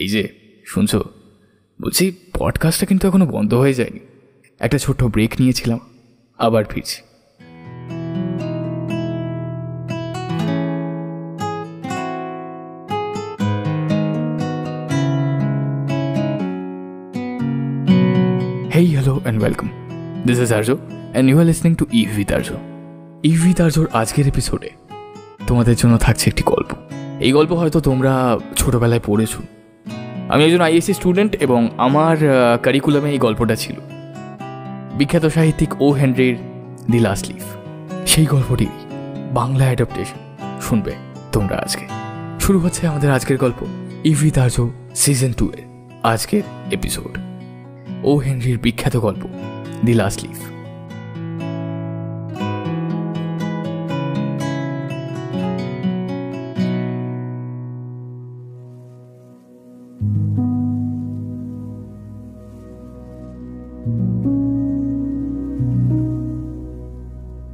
এই যে শুনছো, বলছি পডকাস্টটা কিন্তু এখনো বন্ধ হয়ে যায়নি। একটা ছোট্ট ব্রেক নিয়েছিলাম, আবার ফিরছি। Hey, hello and welcome. This is Arjo and you are listening to Eve with Arjo. Eve with Arjoর আজকের এপিসোডে তোমাদের জন্য থাকছে একটি গল্প। এই গল্প হয়তো তোমরা ছোটবেলায় পড়েছো। আমি একজন আইএসসি স্টুডেন্ট এবং আমার কারিকুলামে এই গল্পটা ছিল। বিখ্যাত সাহিত্যিক ও হেনরির দি লাস্ট লিফ, সেই গল্পটি বাংলা অ্যাডাপ্টেশন শুনবে তোমরা আজকে। শুরু হচ্ছে আমাদের আজকের গল্প, ইভ উইথ আরজো সিজন 2 এর আজকের এপিসোড, ও হেনরির বিখ্যাত গল্প the last leaf.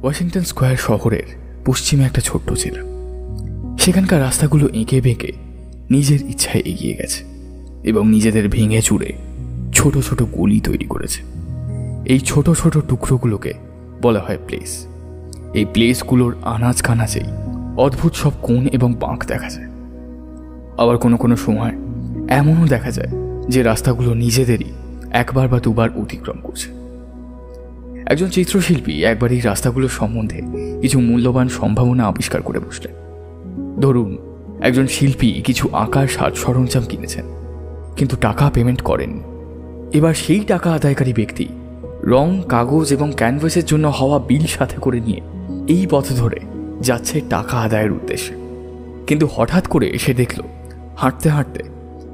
Washington square শহরের পশ্চিমে একটা ছোট্ট জেলা। সেখানকার রাস্তাগুলো এঁকে বেঁকে নিজের ইচ্ছায় এগিয়ে গেছে এবং নিজেদের ভেঙে চুড়ে ছোট ছোট গলি তৈরি করেছে। এই ছোট ছোট টুকরোগুলোকে বলা হয় প্লেস। এই প্লেসগুলোর আনাজ কানাচেই অদ্ভুত সব কোণ এবং বাঁক দেখা যায়। আবার কোনো কোনো সময় এমনও দেখা যায় যে রাস্তাগুলো নিজেদেরই একবার বা দুবার অতিক্রম করছে। একজন চিত্রশিল্পী একবার এই রাস্তাগুলোর সম্বন্ধে কিছু মূল্যবান সম্ভাবনা আবিষ্কার করে বসলেন। ধরুন, একজন শিল্পী কিছু আঁকার সাজ সরঞ্জাম কিনেছেন, কিন্তু টাকা পেমেন্ট করেন। এবার সেই টাকা আদায়কারী ব্যক্তি রং, কাগজ এবং ক্যানভাসের জন্য হওয়া বিল সাথে করে নিয়ে এই পথ ধরে যাচ্ছে টাকা আদায়ের উদ্দেশ্যে। কিন্তু হঠাৎ করে সে দেখল হাঁটতে হাঁটতে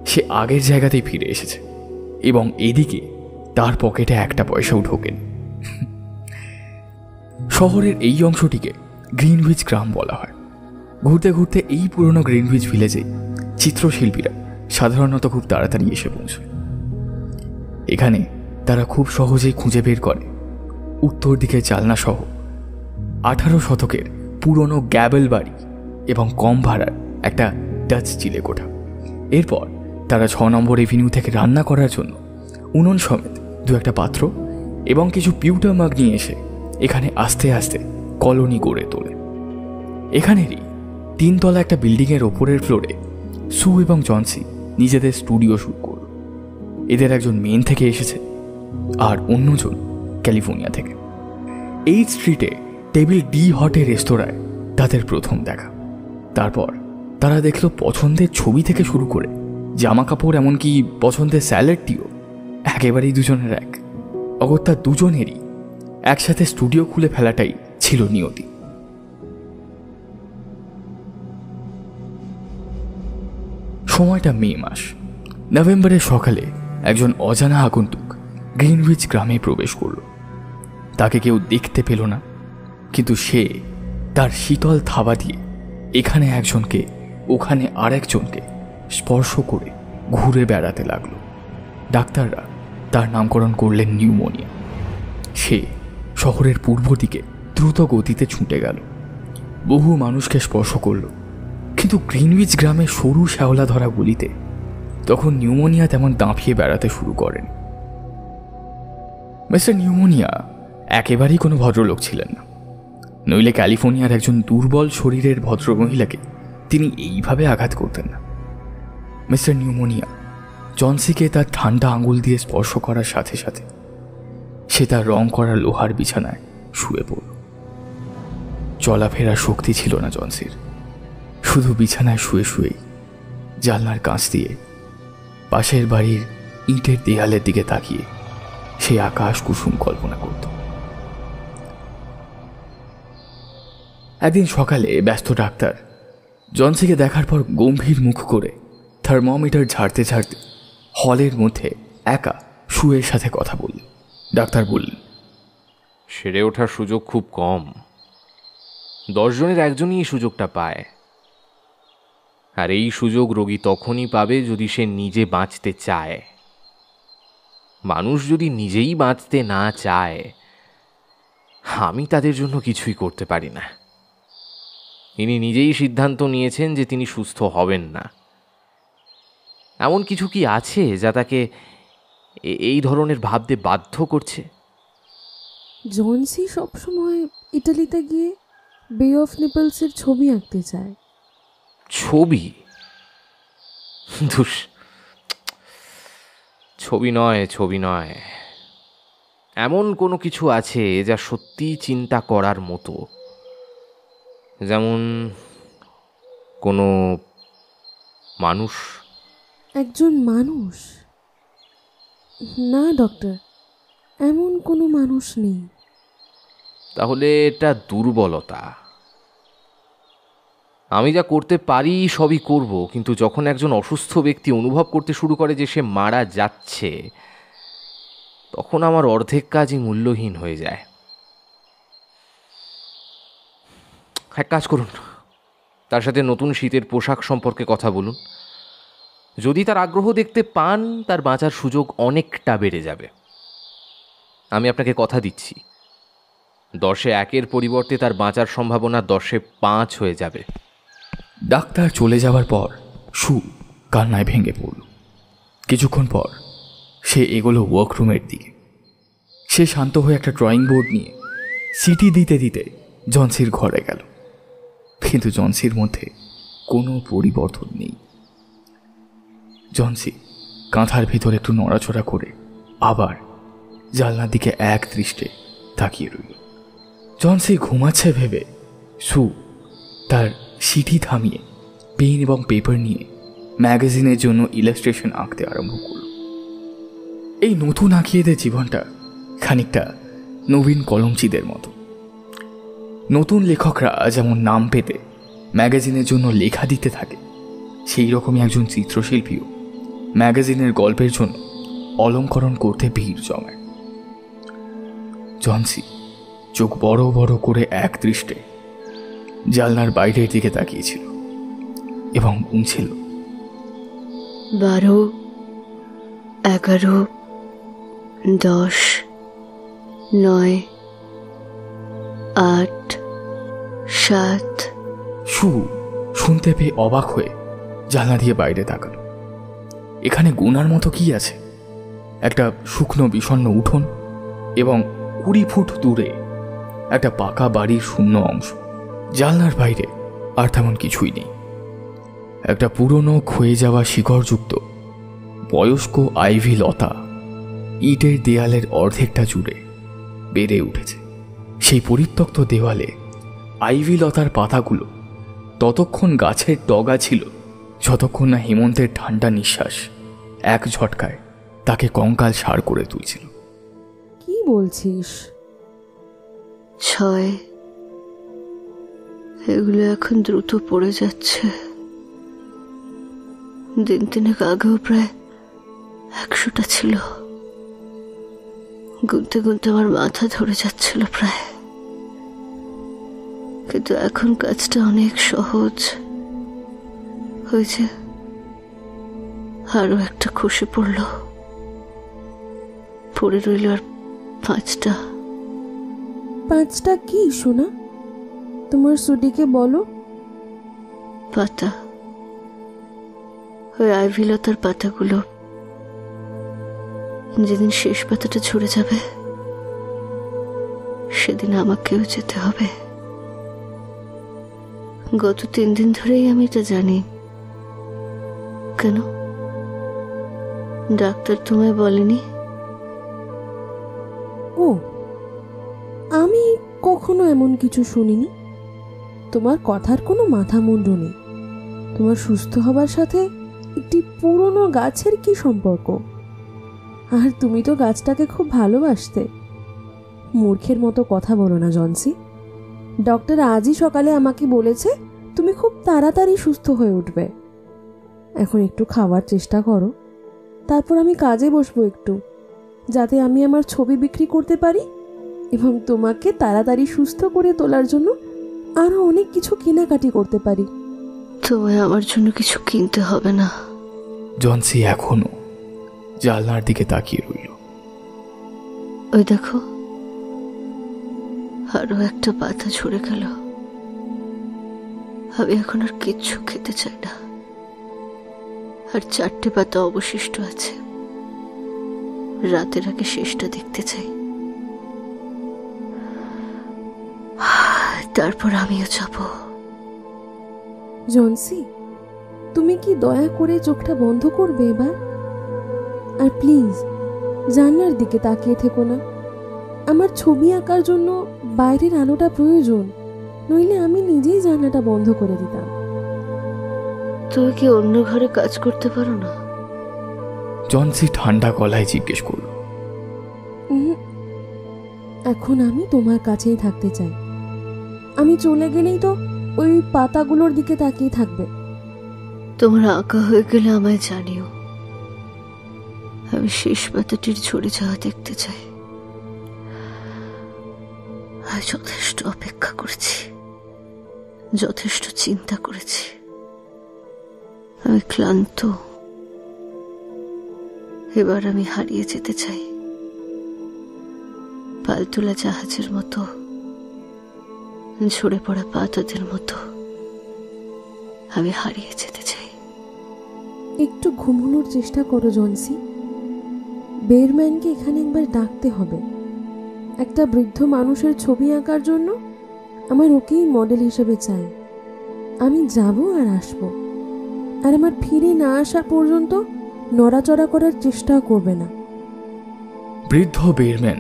সে আগের জায়গাতেই ফিরে এসেছে এবং এদিকে তার পকেটে একটা পয়সাও ঢোকেনি। শহরের এই অংশটিকে গ্রিনউইচ গ্রাম বলা হয়। ঘুরতে ঘুরতে এই পুরনো গ্রিনউইচ ভিলেজে চিত্রশিল্পীরা সাধারণত খুব তাড়াতাড়ি এসে পৌঁছয়। এখানে তারা খুব সহজেই খুঁজে বের করে উত্তর দিকে জালনা সহ 18 শতকের পুরনো গ্যাবেল বাড়ি এবং কম ভাড়ার একটা ডাচ চিলেকোঠা। এরপর তারা 6 নম্বর এভিনিউ থেকে রান্না করার জন্য উনুন সমেত দু একটা পাত্র এবং কিছু পিউটার মাগ নিয়ে এসে এখানে আস্তে আস্তে কলোনি গড়ে তোলে। এখানেরই 3 তলা একটা বিল্ডিংয়ের ওপরের ফ্লোরে সু এবং জনসি নিজেদের স্টুডিও শুরু করল। এদের একজন মেন থেকে এসেছে আর অন্যজন ক্যালিফোর্নিয়া থেকে। এই স্ট্রিটে টেবিল ডি হটে রেস্তোরাঁয় তাদের প্রথম দেখা। তারপর তারা দেখল পছন্দের ছবি থেকে শুরু করে জামা কাপড়, এমনকি পছন্দের স্যালাডটিও একেবারেই দুজনের এক। অগত্যা দুজনেরই একসাথে স্টুডিও খুলে ফেলাটাই ছিল নিয়তি। সময়টা মে মাস। নভেম্বরের সকালে একজন অজানা আগন্তুক গ্রিনউইচ গ্রামে প্রবেশ করল। তাকে কেউ দেখতে পেল না, কিন্তু সে তার শীতল থাবা দিয়ে এখানে একজনকে ওখানে আরেকজনকে স্পর্শ করে ঘুরে বেড়াতে লাগল। ডাক্তাররা তার নামকরণ করলেন নিউমোনিয়া। সে শহরের পূর্ব দিকে দ্রুত গতিতে ছুটে গেল, বহু মানুষকে স্পর্শ করল, কিন্তু গ্রিনউইচ গ্রামের সরু শ্যাওলা ধরা গলিতে তখন নিউমোনিয়া তেমন দাঁপিয়ে বেড়াতে শুরু করেন। মিস্টার নিউমোনিয়া একেবারেই কোনো ভদ্রলোক ছিলেন না, নইলে ক্যালিফোর্নিয়ার একজন দুর্বল শরীরের ভদ্রমহিলাকে তিনি এইভাবে আঘাত করতেন না। মিস্টার নিউমোনিয়া জনসিকে তার ঠান্ডা আঙুল দিয়ে স্পর্শ করার সাথে সাথে সে তার রং করা লোহার বিছানায় শুয়ে পড়ল। চলাফেরার শক্তি ছিল না জনসির, শুধু বিছানায় শুয়ে শুয়েই জানলার কাঁচ দিয়ে পাশের বাড়ির ইটের দেয়ালের দিকে তাকিয়ে সে আকাশ কুসুম কল্পনা করত। একদিন সকালে ব্যস্ত ডাক্তার জনসিকে দেখার পর গম্ভীর মুখ করে থার্মোমিটার ঝাড়তে ঝাড়তে হলের মধ্যে একা শুয়ের সাথে কথা বলল। ডাক্তার বললেন, সেরে ওঠার সুযোগ খুব কম, 10 জনের একজনই এই সুযোগটা পায়। আর এই সুযোগ রোগী তখনই পাবে যদি সে নিজে বাঁচতে চায়। মানুষ যদি নিজেই বাঁচতে না চায়, আমি তাদের জন্য কিছুই করতে পারি না। ইনি নিজেই সিদ্ধান্ত নিয়েছেন যে তিনি সুস্থ হবেন না। এমন কিছু কি আছে যা তাকে এই ধরনের ভাবতে বাধ্য করছে? জনসি সবসময় ইটালিতে গিয়ে বে অফ নেপলসের ছবি আঁকতে চায়। ছবি? ধুস, ছবি নয়, ছবি নয়। এমন কোনো কিছু আছে যা সত্যি চিন্তা করার মতো, যেমন কোনো মানুষ। একজন মানুষ? না ডক্টর, এমন কোনো মানুষ নেই। তাহলে এটা দুর্বলতা। আমি যা করতে পারি সবই করব, কিন্তু যখন একজন অসুস্থ ব্যক্তি অনুভব করতে শুরু করে যে সে মারা যাচ্ছে, তখন আমার অর্ধেক কাজই মূল্যহীন হয়ে যায়। এক কাজ করুন, তার সাথে নতুন শীতের পোশাক সম্পর্কে কথা বলুন। যদি তার আগ্রহ দেখতে পান, তার বাঁচার সুযোগ অনেকটা বেড়ে যাবে। আমি আপনাকে কথা দিচ্ছি, 10-1 পরিবর্তে তার বাঁচার সম্ভাবনা 10-5 হয়ে যাবে। ডাক্তার চলে যাওয়ার পর সু কান্নায় ভেঙে পড়ল। কিছুক্ষণ পর সে এগোলো ওয়ার্করুমের দিকে। সে শান্ত হয়ে একটা ড্রয়িং বোর্ড নিয়ে সিটি দিতে দিতে জনসির ঘরে গেল, কিন্তু জনসির মধ্যে কোনো পরিবর্তন নেই। জনসি কাঁথার ভিতরে একটু নড়াচড়া করে আবার জানলার দিকে এক দৃষ্টে তাকিয়ে রইল। জনসি ঘুমাচ্ছে ভেবে সু তার সিটি থামিয়ে পেন এবং পেপার নিয়ে ম্যাগাজিনের জন্য ইলাস্ট্রেশন আঁকতে আরম্ভ করল। এই নতুন আঁকিয়েদের জীবনটা খানিকটা নবীন কলমচিদের মতো। নতুন লেখকরা যেমন নাম পেতে ম্যাগাজিনের জন্য লেখা দিতে থাকে, সেই রকমই একজন চিত্রশিল্পীও ম্যাগাজিনের গল্পের জন্য অলঙ্করণ করতে ভিড় জমায়। জনসি চোখ বড় বড় করে এক দৃষ্টে জানলার বাইরের দিকে তাকিয়েছিল এবং গুনছিল 12, 11, 10, 9, 8, 7। সু শুনতে পেয়ে অবাক হয়ে জানলা দিয়ে বাইরে তাকালো। এখানে গুনার মতো কি আছে? একটা শুকনো বিষণ্ণ উঠোন এবং 20 ফুট দূরে একটা পাকা বাড়ির শূন্য অংশ। জানলার বাইরে আর তেমন কিছুই নেই। একটা পুরনো ক্ষয়ে যাওয়া শিকড়যুক্ত বয়স্ক আইভি লতা ইটের দেয়ালের অর্ধেকটা জুড়ে বেড়ে উঠেছে। সেই পরিত্যক্ত দেওয়ালে আইভি লতার পাতাগুলো ততক্ষণ গাছের ডগা ছিল যতক্ষণ না হেমন্তের ঠান্ডা নিঃশ্বাস এক ঝটকায় তাকে কঙ্কাল সার করে তুলছিল। কি বলছিস? 6। এগুলো এখন দ্রুত পড়ে যাচ্ছে। দিন তিনেক আগেও প্রায় 100টা ছিল। গুনতে গুনতে আমার মাথা ধরে যাচ্ছিল প্রায়। কিন্তু এখন কাজটা অনেক সহজ হয়েছে। আরো একটা খসে পড়ল, পড়ে রইল আর 5টা। 5টা কি শোনা? তোমার সুডিকে বলো। পাতা, ওই আইভিলতার পাতাগুলো। যেদিন শেষ পাতাটা ঝরে যাবে সেদিন আমাকেও যেতে হবে। গত 3 দিন ধরেই আমি এটা জানি। কেন ডাক্তার তোমায় বলেনি? ও, আমি কখনো এমন কিছু শুনিনি। তোমার কথার কোনো মাথা মুন্ডু নেই। তোমার সুস্থ হবার সাথে একটি পুরনো গাছের কি সম্পর্ক? আর তুমি তো গাছটাকে খুব ভালোবাসতে। মূর্খের মতো কথা বলো না জনসি। ডক্টর আজই সকালে আমাকে বলেছে তুমি খুব তাড়াতাড়ি সুস্থ হয়ে উঠবে। এখন একটু খাওয়ার চেষ্টা করো, তারপর আমি কাজে বসবো একটু, যাতে আমি আমার ছবি বিক্রি করতে পারি এবং তোমাকে তাড়াতাড়ি সুস্থ করে তোলার জন্য আরো অনেক কিছু কেনাকাটি করতে পারি। তোমায় আমার জন্য কিছু কিনতে হবে না। জনসি এখনো জানলার দিকে তাকিয়ে রইল। ওই দেখো, আরো একটা পাতা ঝরে গেল। আমি এখন আর কিচ্ছু খেতে চাই না, আর 4টে পাতা অবশিষ্ট আছে। রাতের আগে শেষটা দেখতে চাই, তারপর আমিও যাব। জনসি, তুমি কি দয়া করে চোখটা বন্ধ করবে এবার? আর প্লিজ জানলার দিকে তাকিয়ে থেকো না। আমার ছবি আঁকার জন্য বাইরের আলোটা প্রয়োজন, নইলে আমি নিজেই জানলাটা বন্ধ করে দিতাম। তুমি কি অন্য ঘরে কাজ করতে পারো না? জনসি ঠান্ডা গলায় জিজ্ঞেস করল। এখন আমি তোমার কাছেই থাকতে চাই। আমি চলে গেলেই তো ওই পাতাগুলোর দিকে তাকিয়ে থাকবে। তোমার আঁকা হয়ে গেলে আমায় জানিও। আমি শেষ পাতাটির ঝরে যাওয়া দেখতে চাই। আমি যথেষ্ট অপেক্ষা করেছি, যথেষ্ট চিন্তা করেছি। আমি ক্লান্ত। এবার আমি হারিয়ে যেতে চাই, পালতোলা জাহাজের মতো, ঝরে পড়া পাতাদের মতো। আমি হারিয়ে যেতে চাই। একটু ঘুমানোর চেষ্টা করো জনসি। বেরম্যানকে এখানে একবার ডাকতে হবে। একটা বৃদ্ধ মানুষের ছবি আঁকার জন্য আমার ওকেই মডেল হিসেবে চাই। আমি যাব আর আসব, আর আমার ফিরে না আসা পর্যন্ত নড়াচড়া করার চেষ্টাও করবে না। বৃদ্ধ বেরম্যান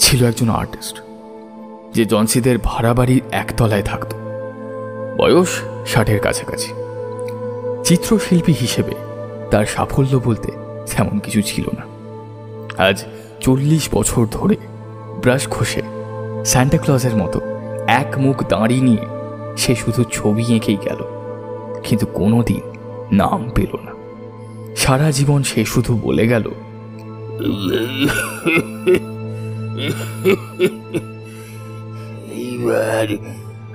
ছিল একজন আর্টিস্ট, যে জনসিদের ভাড়া বাড়ির একতলায় থাকত। বয়স 60-এর কাছাকাছি। চিত্রশিল্পী হিসেবে তার সাফল্য বলতে তেমন কিছু ছিল না। আজ 40 বছর ধরে ব্রাশ ঘষে সান্টাক্লজের মতো এক মুখ দাঁড়িয়ে নিয়ে সে শুধু ছবি এঁকেই গেল, কিন্তু কোনোদিন নাম পেল না। সারা জীবন সে শুধু বলে গেল, এইবার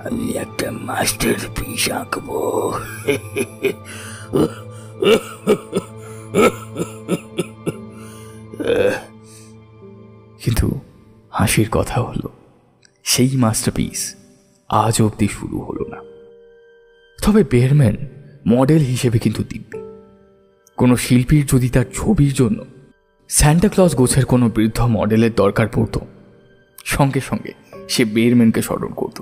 আমি একটা মাস্টার পিস আঁকবো। কিন্তু হাসির কথা হলো, সেই মাস্টারপিস আজ অবধি শুরু হলো না। তবে বেরম্যান মডেল হিসেবে কিন্তু দিব্যি। কোনো শিল্পীর যদি তার ছবির জন্য স্যান্টাক্লজ গোছের কোনো বৃদ্ধ মডেলের দরকার পড়ত, সঙ্গে সঙ্গে সে বেরম্যানকে স্মরণ করত।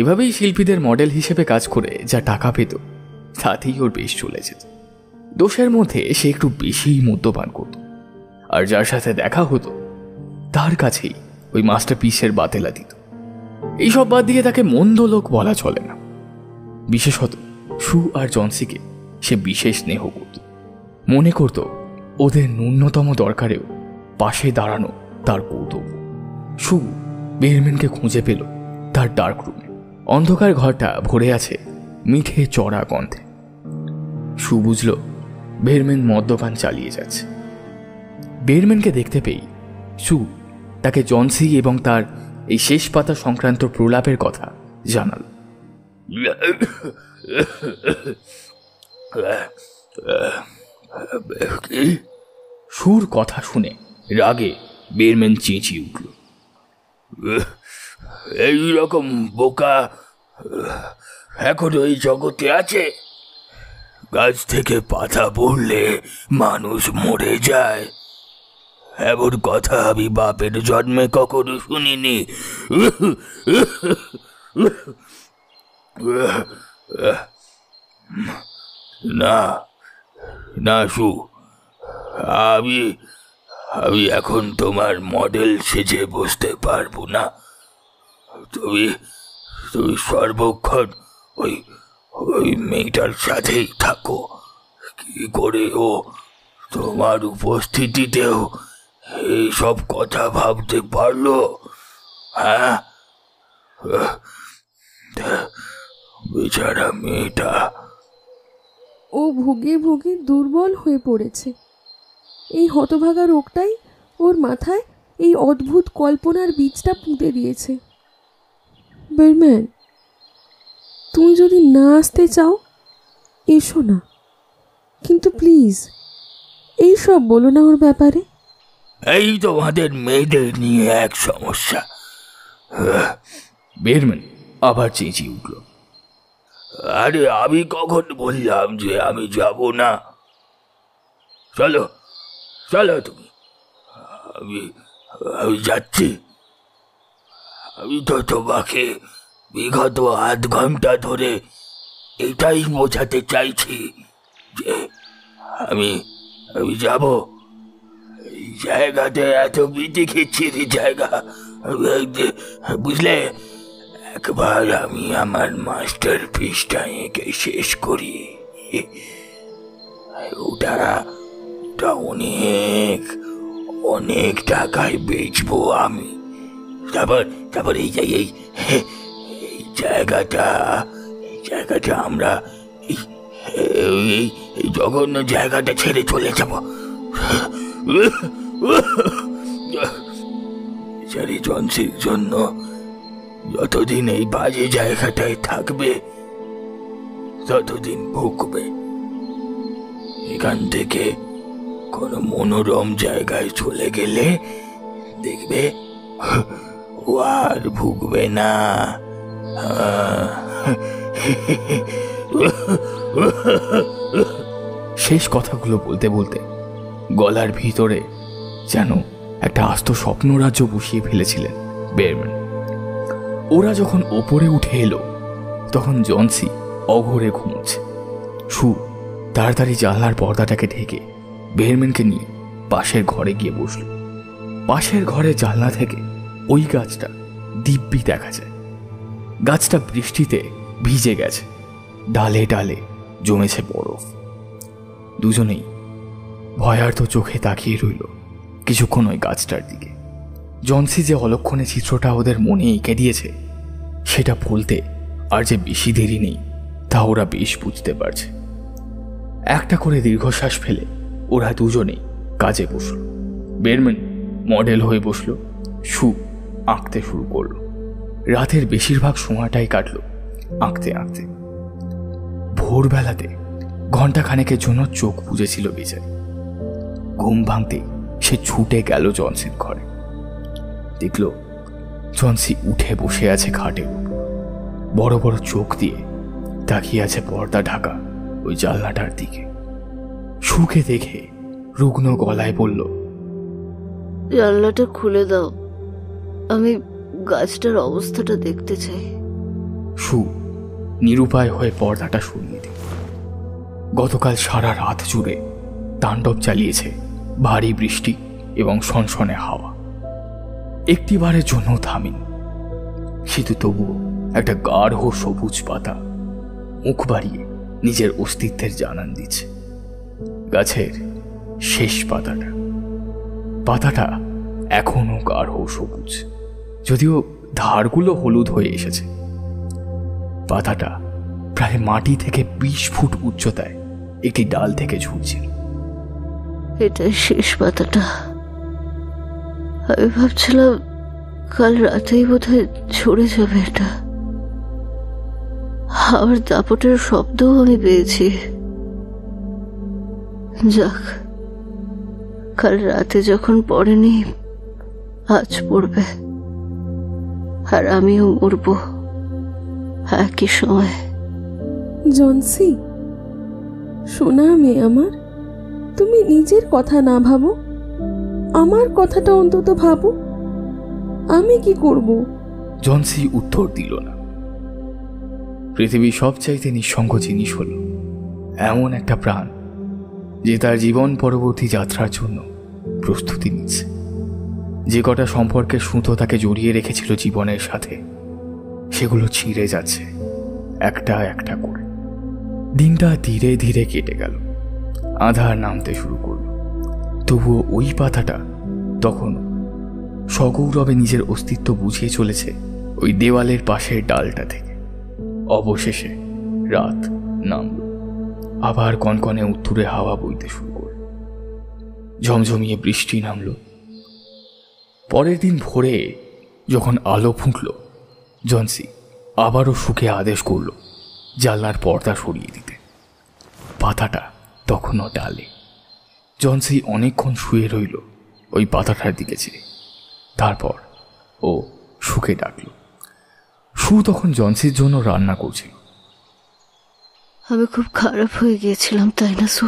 এভাবেই শিল্পীদের মডেল হিসেবে কাজ করে যা টাকা পেত, তাতেই ওর বেশ চলে যেত। দোষের মধ্যে সে একটু বেশিই মদ্যপান করত, আর যার সাথে দেখা হতো তার কাছেই ওই মাস্টারপিসের বাতেলা দিত। এইসব বাদ দিয়ে তাকে মন্দ লোক বলা চলে না। বিশেষত সু আর জনসিকে সে বিশেষ স্নেহ করত। মনে করত ওদের ন্যূনতম দরকারেও পাশে দাঁড়ানো তার কর্তব্য। সু বেরম্যানকে খুঁজে পেল তার ডার্ক রুমে। অন্ধকার ঘরটা ভরে আছে মিঠে চড়া গন্ধে। সু বুঝল বেরম্যান মদ্যপান চালিয়ে যাচ্ছে। বেরম্যানকে দেখতে পেয়ে সু তাকে জনসি এবং তার এই শেষ পাতা সংক্রান্ত প্রলাপের কথা জানাল। সুর কথা শুনে রাগে বেরম্যান চেঁচিয়ে উঠল, এইরকম বোকা এখন ওই জগতে আছে? গাছ থেকে পাতা পড়লে মানুষ মরে যায়, এমন কথা আমি বাপের জন্মে কখনো শুনিনি। না না সু, আমি আমি এখন তোমার মডেল সেজে বসতে পারবো না। তুমি তুমি সর্বক্ষণ ওই ওই মেয়েটার সাথেই থাকো। কি করে ও তোমার উপস্থিতিতেও এইসব কথা ভাবতে পারলো? হ্যাঁ, বেচারা মেয়েটা। ও ভুগে ভুগে দুর্বল হয়ে পড়েছে। এই হতভাগা রোগটাই ওর মাথায় এই অদ্ভুত কল্পনার বীজটা পুঁতে দিয়েছে। বেরম্যান, তুমি যদি না আসতে চাও এসো না, কিন্তু প্লিজ এইসব বলো না ওর ব্যাপারে। এই তোমাদের মেয়েদের নিয়ে এক সমস্যা। বেরম্যান আবার চেঁচিয়ে উঠল, আরে আমি কখন বললাম যে আমি যাব না? চলো চলো তুমি। আমি আমি যাচ্ছি। আমি তো তোমাকে বিগত আধ ঘন্টা ধরে এটাই বোঝাতে চাইছি যে আমি আমি যাব। এই জায়গাতে এত বিধি খিচির জায়গা, বুঝলে? একবার আমি আমার মাস্টার পিসটা এঁকে শেষ করি। ওটা ওটা অনেক অনেক টাকায় বেচবো আমি। তারপর তারপর এই এই জায়গাটা আমরা এই জঘন্য জায়গাটা ছেড়ে চলে যাব। বেচারি জনসির জন্য যতদিন এই বাজে জায়গাটায় থাকবে ততদিন ভুগবে। এখান থেকে কোনো মনোরম জায়গায় চলে গেলে দেখবে ও আর ভুগবে না। শেষ কথাগুলো বলতে বলতে গলার ভিতরে যেন একটা আস্ত স্বপ্নরাজ্য বসিয়ে ফেলেছিলেন বেয়ারম্যান। ওরা যখন ওপরে উঠে এলো তখন জনসি অঘরে ঘুমোচ্ছে। সু তাড়াতাড়ি জানলার পর্দাটাকে ঢেকে বেয়ারম্যানকে নিয়ে পাশের ঘরে গিয়ে বসল। পাশের ঘরে জানলা থেকে ওই গাছটা দিব্যি দেখা যায়। গাছটা বৃষ্টিতে ভিজে গেছে, ডালে ডালে জমেছে বরফ। দুজনেই ভয়ার্ত চোখে তাকিয়ে রইল কিছুক্ষণ ওই গাছটার দিকে। জনসি যে অলক্ষণে চিত্রটা ওদের মনে এঁকে দিয়েছে সেটা বলতে আর যে বেশি দেরি নেই তা ওরা বেশ বুঝতে পারছে। একটা করে দীর্ঘশ্বাস ফেলে ওরা দুজনেই কাজে বসল। বেয়ারম্যান মডেল হয়ে বসল, সু আঁকতে শুরু করলো। রাতের বেশিরভাগ সময়টাই কাটল আঁকতে আঁকতে। ভোরবেলাতে ঘণ্টাখানেকের জন্য চোখ বুজেছিল বেচারি। ঘুম ভাঙতেই সে ছুটে গেল জনসির ঘরে। দেখল জনসি উঠে বসে আছে খাটের উপর, বড় বড় চোখ দিয়ে তাকিয়ে আছে পর্দা ঢাকা ওই জানলাটার দিকে। সুকে দেখে রুগ্ন গলায় বলল, জানলাটা খুলে দাও, আমি গাছটার অবস্থাটা দেখতে চাই। সু নিরুপায় হয়ে পর্দাটা সরিয়ে দিল। গতকাল সারা রাত জুড়ে তাণ্ডব চালিয়েছে ভারী বৃষ্টি এবং সনসনে হাওয়া। একটিবারের জন্য থামেনি, কিন্তু তবুও একটা গাঢ় সবুজ পাতা মুখ বাড়িয়ে নিজের অস্তিত্বের জানান দিচ্ছে। গাছের শেষ পাতাটা এখনো গাঢ় সবুজ, যদিও ধারগুলো হলুদ হয়ে এসেছে। পাতাটা প্রায় মাটি থেকে 20 ফুট উচ্চতায় একটি ডাল থেকে ঝুলছিল। এটাই শেষ পাতাটা। আমি ভাবছিলাম কাল রাতেই বোধহয় ঝরে যাবে এটা। আবার দাপটের শব্দও আমি পেয়েছি। যাক, কাল রাতে যখন পড়েনি আজ পড়বে, আর আমিও মরব একই সময়। জনসি, শোনা মেয়ে আমার, তুমি নিজের কথা না ভাবো, আমার কথাটা অন্তত ভাবো। আমি কি করব? জনসি উত্তর দিল না। পৃথিবীর সবচাইতে নিঃসঙ্গ জিনিস হল এমন একটা প্রাণ যে তার জীবন পরবর্তী যাত্রার জন্য প্রস্তুতি নিচ্ছে। যে কটা সম্পর্কের সুতো তাকে জড়িয়ে রেখেছিল জীবনের সাথে, সেগুলো ছিঁড়ে যাচ্ছে একটা একটা করে। দিনটা ধীরে ধীরে কেটে গেল, আঁধার নামতে শুরু করল। তবুও ওই পাতাটা তখনও সগৌরবে নিজের অস্তিত্ব বুঝিয়ে চলেছে ওই দেওয়ালের পাশের ডালটা থেকে। অবশেষে রাত নামল, আবার কনকনে উত্তুরে হাওয়া বইতে শুরু করল, ঝমঝমিয়ে বৃষ্টি নামল। পরের দিন ভোরে যখন আলো ফুটল, জনসি আবারও সুখে আদেশ করল জানলার পর্দা সরিয়ে দিতে। পাতাটা তখনও ডালে। জনসি অনেকক্ষণ শুয়ে রইল ওই পাতাটার দিকে চেয়ে। তারপর ও সুকে ডাকল। সু তখন জনসির জন্য রান্না করছিল। আমি খুব খারাপ হয়ে গিয়েছিলাম, তাই না সু?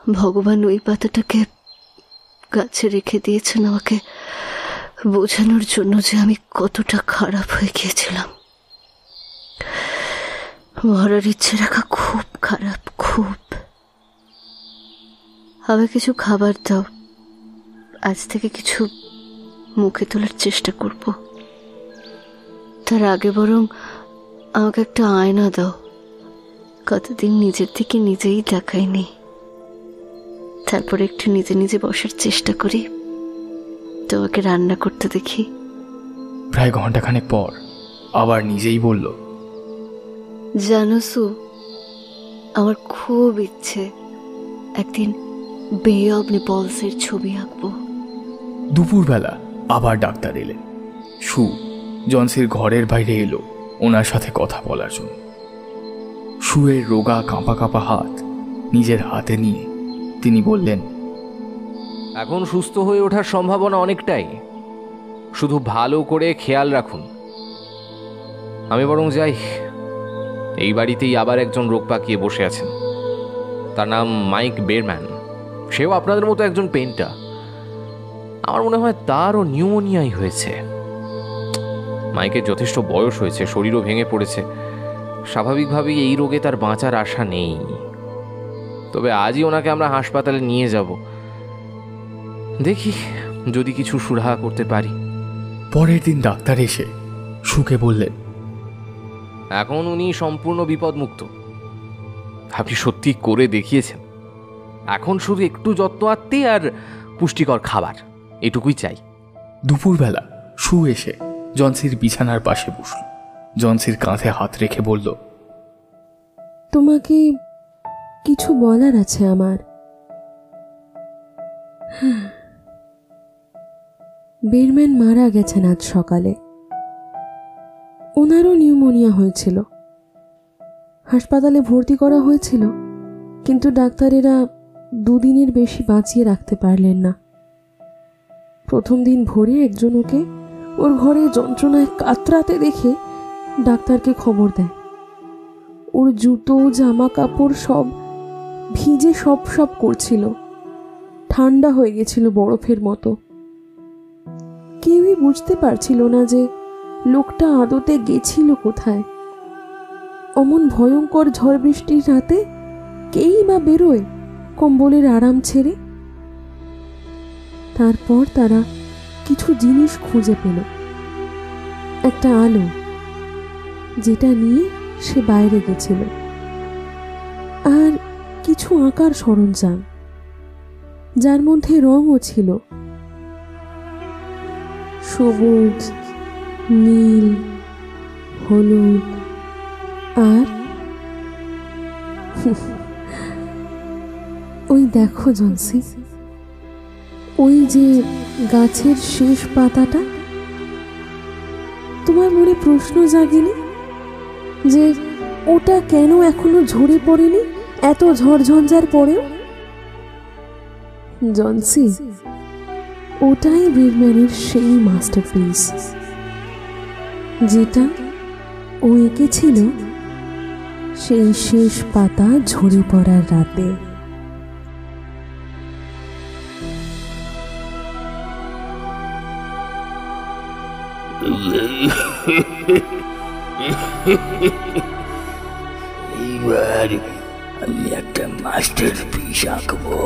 ভগবান ওই পাতাটাকে গাছে রেখে দিয়েছেন আমাকে বোঝানোর জন্য যে আমি কতটা খারাপ হয়ে গিয়েছিলাম। মরার ইচ্ছে রাখা খুব খারাপ, খুব। আমাকে কিছু খাবার দাও, আজ থেকে কিছু মুখে তোলার চেষ্টা করব। তার আগে বরং আমাকে একটা আয়না দাও, কতদিন নিজের দিকে নিজেই দেখাইনি। তারপর একটু নিজে নিজে বসার চেষ্টা করি, তোমাকে রান্না করতে দেখি। প্রায় ঘন্টাখানেক পর আবার নিজেই বলল, জানো সু, আমার খুব ইচ্ছে একদিন বে অব নেপলসের ছবি আঁকবো। দুপুরবেলা আবার ডাক্তার এলেন। সু জনসির ঘরের বাইরে এলো ওনার সাথে কথা বলার জন্য। সুয়ের রোগা কাঁপা কাঁপা হাত নিজের হাতে নিয়ে তিনি বললেন, এখন সুস্থ হয়ে ওঠার সম্ভাবনা অনেকটাই, শুধু ভালো করে খেয়াল রাখুন। আমি বরং যাই, এই বাড়িতেই আবার একজন রোগ পাকিয়ে বসে আছেন। তার নাম মাইক বেরম্যান। সেও আপনাদের মতো একজন পেইন্টার। আমার মনে হয় তারও নিউমোনিয়াই হয়েছে। মাইকের যথেষ্ট বয়স হয়েছে, শরীরও ভেঙে পড়েছে। স্বাভাবিকভাবেই এই রোগে তার বাঁচার আশা নেই। তবে আজই ওনাকে আমরা হাসপাতালে নিয়ে যাব, দেখি যদি কিছু সুরাহা করতে পারি। পরের দিন ডাক্তার এসে সুকে বললেন, এখন উনি সম্পূর্ণ বিপদমুক্ত। আপনি সত্যি করে দেখিয়েছেন। এখন শুধু একটু যত্ন আত্মে আর পুষ্টিকর খাবার, এটুকুই চাই। দুপুরবেলা সু এসে জনসির বিছানার পাশে বসল। জনসির কাঁধে হাত রেখে বলল, তোমাকে কিছু বলার আছে আমার। বেরম্যান মারা গেছেন আজ সকালে। ওনারও নিউমোনিয়া হয়েছিল, হাসপাতালে ভর্তি করা হয়েছিল, কিন্তু ডাক্তারেরা 2 দিনের বেশি বাঁচিয়ে রাখতে পারলেন না। প্রথম দিন ভোরে একজন ওকে ওর ঘরে যন্ত্রণায় কাতরাতে দেখে ডাক্তারকে খবর দেয়। ওর জুতো জামা কাপড় সব ভিজে সপ সপ করছিল, ঠান্ডা হয়ে গেছিল বরফের মতো। কেউই বুঝতে পারছিল না যে লোকটা আদতে গেছিল কোথায়। অমন ভয়ঙ্কর ঝড় বৃষ্টির রাতে কেই বা বেরোয় কম্বলের আরাম ছেড়ে। তারপর তারা কিছু জিনিস খুঁজে পেল, একটা আলো যেটা নিয়ে সে বাইরে গেছিল, আর কিছু আঁকার সরঞ্জাম যার মধ্যে রঙও ছিল, সবুজ, নীল, হলুদ আর ওই দেখো জনসি, ওই যে গাছের শেষ পাতাটা। তোমার মনে প্রশ্ন জাগেনি যে ওটা কেন এখনো ঝরে পড়েনি এত ঝড়ঝঞ্ঝার পরেও? জনসি, ওটাই বেরম্যানের সেই মাস্টারপিস যেটা ও এঁকেছিল সেই শেষ পাতা ঝরে পড়ার রাতে। এইবার আমি একটা মাস্টারপিস আঁকবো।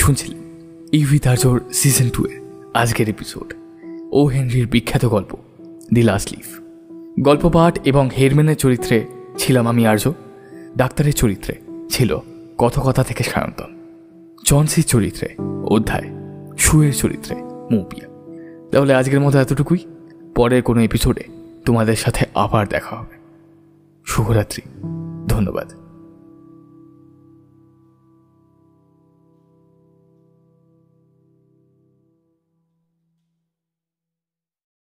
শুনছিলেন ইভি তারজোর সিজন 2 এর আজকের এপিসোড ও হেনরির বিখ্যাত গল্প দি লাস্ট লিফ। গল্প পাঠ এবং হেরম্যানের চরিত্রে ছিলাম আমি আর্য, ডাক্তারের চরিত্রে ছিল কথকথা থেকে সায়ন্তন, জনসির চরিত্রে অধ্যায়, সুয়ের চরিত্রে মৌপিয়া। তাহলে আজকের মতো এতটুকুই। পরের কোনো এপিসোডে তোমাদের সাথে আবার দেখা হবে। শুভরাত্রি, ধন্যবাদ।